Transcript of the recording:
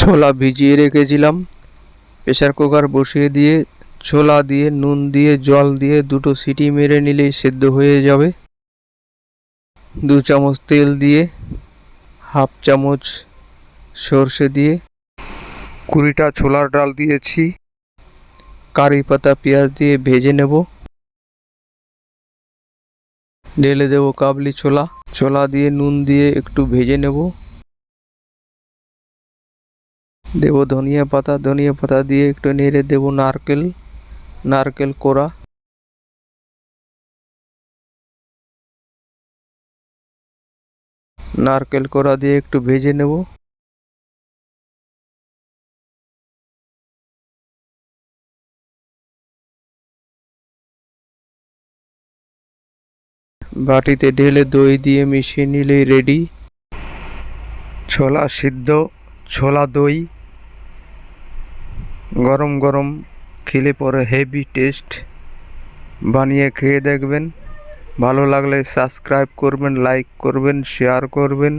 ছোলা ভিজিয়ে রেখেছিলাম, প্রেসার কুকার বসিয়ে দিয়ে ছোলা দিয়ে নুন দিয়ে জল দিয়ে দুটো সিটি মেরে নিলেই সেদ্ধ হয়ে যাবে। 2 চামচ তেল দিয়ে হাফ চামচ সর্ষে দিয়ে 20টা ছোলার ডাল দিয়েছি, কারি পাতা পেঁয়াজ দিয়ে ভেজে নেব। ঢেলে দেবো কাবলি ছোলা, ছোলা দিয়ে নুন দিয়ে একটু ভেজে নেব। দেব ধনিয়া পাতা দিয়ে একটু নেড়ে দেব নারকেল কোড়া। নারকেল কোড়া দিয়ে একটু ভেজে নেব। বাটিতে ঢেলে দই দিয়ে মিশিয়ে নিলেই রেডি ছোলা সিদ্ধ, ছোলা দই। গরম গরম খেলে পরে হেভি টেস্ট। বানিয়ে খেয়ে দেখবেন, ভালো লাগলে সাবস্ক্রাইব করবেন, লাইক করবেন, শেয়ার করবেন।